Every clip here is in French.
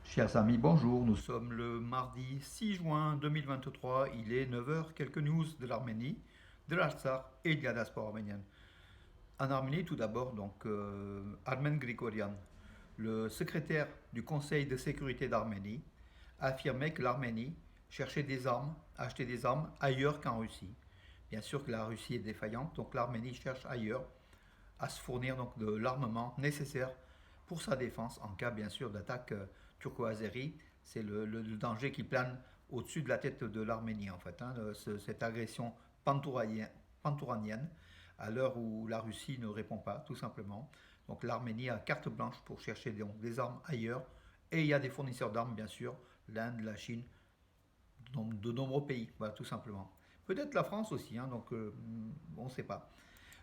Chers amis, bonjour. Nous sommes le mardi 6 juin 2023. Il est 9 heures. Quelques news de l'Arménie, de l'Artsakh et de la diaspora arménienne. En Arménie, tout d'abord, Armen Grigorian, le secrétaire du Conseil de sécurité d'Arménie, a affirmé que l'Arménie cherchait des armes, acheter des armes ailleurs qu'en Russie. Bien sûr que la Russie est défaillante, donc l'Arménie cherche ailleurs à se fournir donc de l'armement nécessaire pour sa défense en cas bien sûr d'attaque turco-azérie. C'est le danger qui plane au-dessus de la tête de l'Arménie en fait, cette agression pantouranienne à l'heure où la Russie ne répond pas tout simplement. Donc l'Arménie a carte blanche pour chercher donc, des armes ailleurs et il y a des fournisseurs d'armes bien sûr, l'Inde, la Chine, de nombreux pays, voilà, tout simplement. Peut-être la France aussi, on ne sait pas.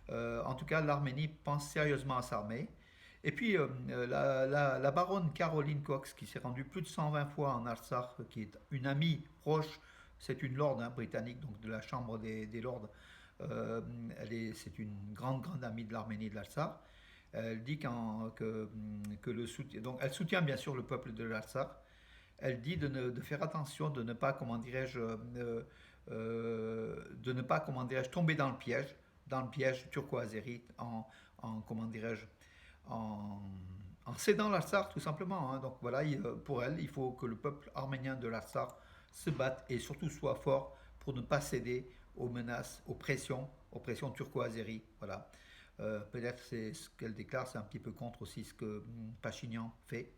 En tout cas, l'Arménie pense sérieusement à s'armer. Et puis, la baronne Caroline Cox, qui s'est rendue plus de 120 fois en Artsakh, qui est une amie proche, c'est une lord britannique, donc de la Chambre des Lords, c'est une grande, grande amie de l'Arménie et de l'Artsakh. Elle dit que le soutien, donc elle soutient bien sûr le peuple de l'Artsakh. Elle dit de faire attention, de ne pas, de ne pas, comment dirais-je, tomber dans le piège turco-azéri comment dirais-je, en, en cédant l'Artsakh tout simplement, hein. Donc voilà, pour elle, il faut que le peuple arménien de l'Artsakh se batte et surtout soit fort pour ne pas céder aux menaces, aux pressions turco-azéries. Voilà. Peut-être c'est ce qu'elle déclare, c'est un petit peu contre aussi ce que Pachinian fait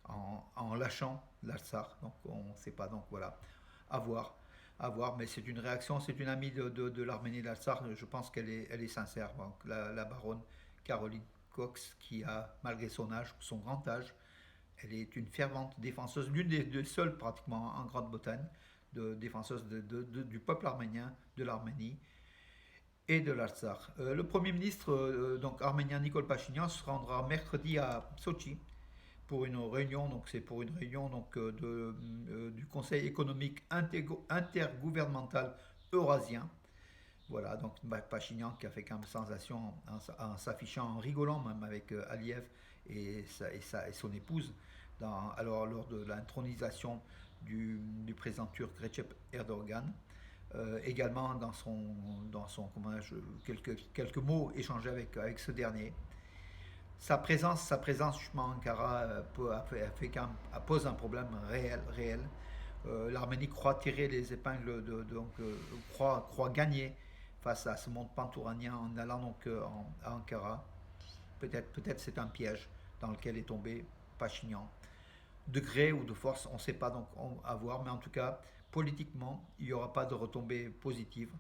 en lâchant l'Artsakh. Donc on ne sait pas, donc voilà, à voir. À voir, mais c'est une réaction, c'est une amie de l'Arménie et de l'Artsakh, je pense elle est sincère. Donc, la baronne Caroline Cox, qui a, malgré son âge, son grand âge, elle est une fervente défenseuse, l'une des seules pratiquement en Grande-Bretagne, défenseuse du peuple arménien, de l'Arménie et de l'Artsakh. Le Premier ministre donc arménien Nikol Pachinian se rendra mercredi à Sochi pour une réunion, donc c'est pour une réunion du Conseil économique intergouvernemental eurasien. Voilà, donc Pachinian qui a fait quand même sensation en s'affichant, en rigolant même avec Aliyev et son épouse, lors de l'intronisation du président turc Recep Erdogan. Également quelques mots échangés avec ce dernier. Sa présence justement à Ankara pose un problème réel. L'Arménie croit tirer les épingles croit gagner face à ce monde pantouranien en allant à Ankara. Peut-être c'est un piège dans lequel est tombé Pachinian. De gré ou de force, on ne sait pas donc à voir, mais en tout cas, politiquement, il n'y aura pas de retombée positive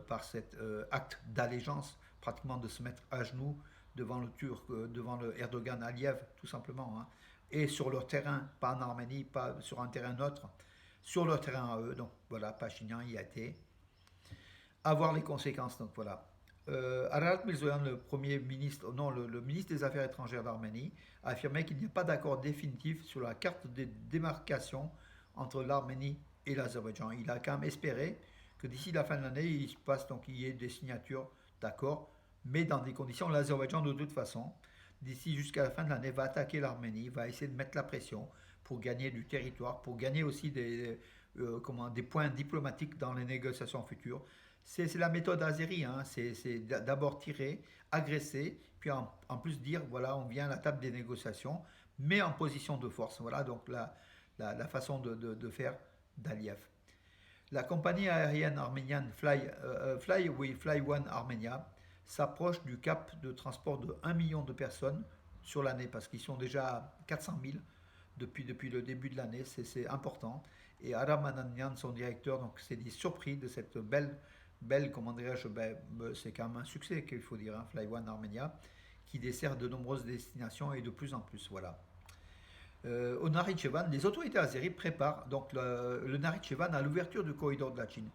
par cet acte d'allégeance, pratiquement de se mettre à genoux devant le Turc, devant le Erdogan Aliyev, tout simplement, hein. Et sur leur terrain, pas en Arménie, pas sur un terrain neutre, sur leur terrain à eux. Donc voilà, Pachinian y a été. À voir les conséquences, donc voilà. Ararat Mirzoyan, le premier ministre, non, le ministre des Affaires étrangères d'Arménie, a affirmé qu'il n'y a pas d'accord définitif sur la carte de démarcation entre l'Arménie et l'Azerbaïdjan. Il a quand même espéré que d'ici la fin de l'année, il y ait des signatures d'accord, mais dans des conditions. L'Azerbaïdjan, de toute façon, d'ici jusqu'à la fin de l'année, va attaquer l'Arménie, va essayer de mettre la pression pour gagner du territoire, pour gagner aussi des points diplomatiques dans les négociations futures. C'est la méthode azérie, hein. C'est d'abord tirer, agresser, puis en plus dire, voilà, on vient à la table des négociations, mais en position de force. Voilà donc la façon de faire d'Aliyev. La compagnie aérienne arménienne Fly One Armenia s'approche du cap de transport de 1 million de personnes sur l'année, parce qu'ils sont déjà à 400 000 depuis le début de l'année, c'est important. Et Aram Ananian, son directeur, donc s'est dit surpris de cette belle comment dirais-je, c'est quand même un succès qu'il faut dire, hein, Fly One Armenia, qui dessert de nombreuses destinations et de plus en plus, voilà. Au Nakhitchevan, les autorités azéries préparent donc le Nakhitchevan à l'ouverture du corridor de la Chine.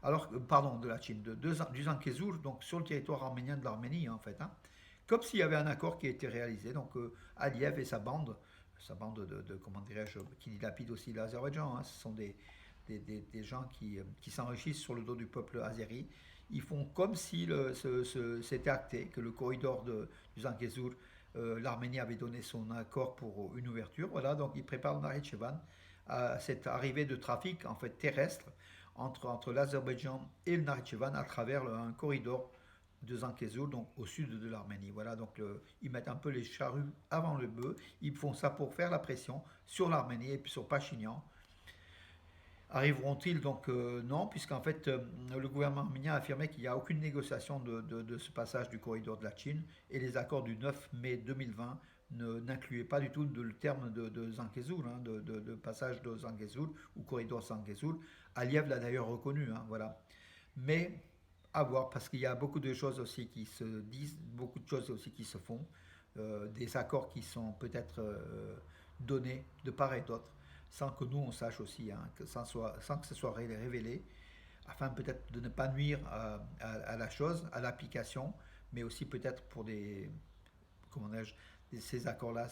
Alors, pardon, de la Chine, du Zangezur, donc sur le territoire arménien de l'Arménie, en fait, hein. Comme s'il y avait un accord qui a été réalisé. Donc, Aliyev et sa bande comment dirais-je, qui dilapide aussi l'Azerbaïdjan, hein. Ce sont des gens qui s'enrichissent sur le dos du peuple azéri. Ils font comme si c'était acté, que le corridor du Zangezur l'Arménie avait donné son accord pour une ouverture. Voilà, donc ils préparent le Nakhitchevan à cette arrivée de trafic en fait terrestre entre l'Azerbaïdjan et le Nakhitchevan à travers un corridor de Zangezur, donc au sud de l'Arménie. Voilà, donc ils mettent un peu les charrues avant le bœuf. Ils font ça pour faire la pression sur l'Arménie et puis sur Pachinian. Arriveront-ils donc non, puisqu'en fait le gouvernement arménien a affirmé qu'il n'y a aucune négociation de ce passage du corridor de la Chine et les accords du 9 mai 2020 n'incluaient pas du tout le terme de Zangezur, hein, de passage de Zangezur ou corridor Zangezur. Aliyev l'a d'ailleurs reconnu, hein, voilà. Mais à voir, parce qu'il y a beaucoup de choses aussi qui se disent, beaucoup de choses aussi qui se font, des accords qui sont peut-être donnés de part et d'autre sans que nous on sache aussi, hein, sans que ce soit révélé, afin peut-être de ne pas nuire à la chose, à l'application, mais aussi peut-être pour comment ces accords-là,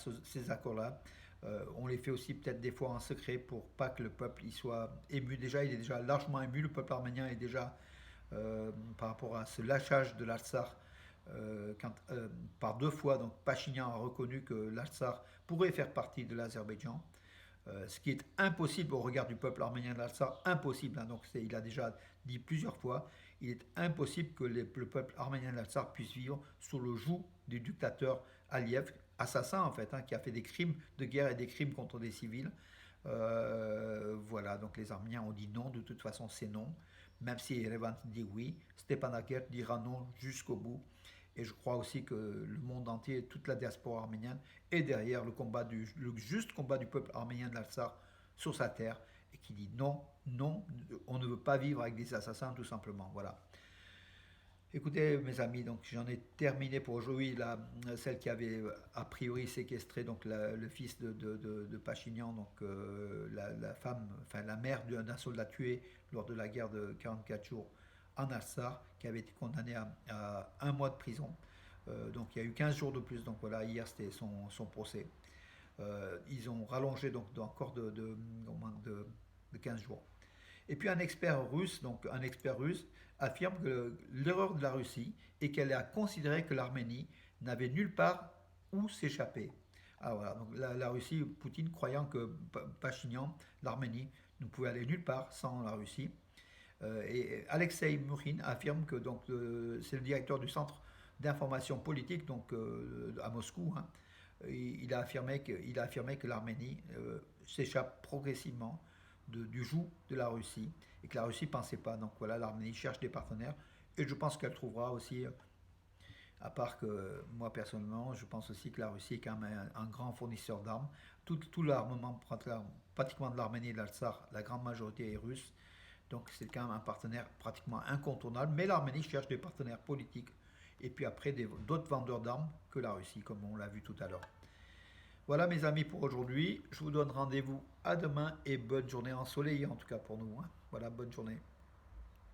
on les fait aussi peut-être des fois en secret pour pas que le peuple y soit ému. Déjà, il est déjà largement ému, le peuple arménien est déjà par rapport à ce lâchage de l'Artsar. Par deux fois, donc Pachinian a reconnu que l'Artsar pourrait faire partie de l'Azerbaïdjan. Ce qui est impossible au regard du peuple arménien de l'Artsar, impossible, hein, donc il a déjà dit plusieurs fois, il est impossible que le peuple arménien de l'Artsar puisse vivre sous le joug du dictateur Aliyev, assassin en fait, hein, qui a fait des crimes de guerre et des crimes contre des civils. Voilà, donc les Arméniens ont dit non, de toute façon c'est non, même si Erevan dit oui, Stepanakert dira non jusqu'au bout. Et je crois aussi que le monde entier, toute la diaspora arménienne, est derrière le juste combat du peuple arménien de l'Artsar sur sa terre et qui dit non, non, on ne veut pas vivre avec des assassins tout simplement. Voilà. Écoutez mes amis, donc j'en ai terminé pour aujourd'hui. Celle qui avait a priori séquestré donc le fils de Pachinian, donc la femme, enfin la mère d'un soldat tué lors de la guerre de 44 jours en Artsar, qui avait été condamné à un mois de prison. Donc il y a eu 15 jours de plus, donc voilà, hier c'était son procès. Ils ont rallongé donc encore de 15 jours. Et puis un expert russe, affirme que l'erreur de la Russie est qu'elle a considéré que l'Arménie n'avait nulle part où s'échapper. Alors voilà, donc la Russie, Poutine croyant que Pachinian, l'Arménie, ne pouvait aller nulle part sans la Russie. Et Alexei Murin affirme que donc c'est le directeur du centre d'information politique donc à Moscou. Hein, il a affirmé que l'Arménie s'échappe progressivement du joug de la Russie et que la Russie ne pensait pas. Donc voilà, l'Arménie cherche des partenaires et je pense qu'elle trouvera aussi, à part que moi personnellement, je pense aussi que la Russie est quand même un grand fournisseur d'armes. Tout l'armement pratiquement de l'Arménie et de l'Artsar, la grande majorité est russe. Donc c'est quand même un partenaire pratiquement incontournable. Mais l'Arménie cherche des partenaires politiques et puis après d'autres vendeurs d'armes que la Russie, comme on l'a vu tout à l'heure. Voilà mes amis pour aujourd'hui. Je vous donne rendez-vous à demain et bonne journée ensoleillée en tout cas pour nous, hein. Voilà, bonne journée.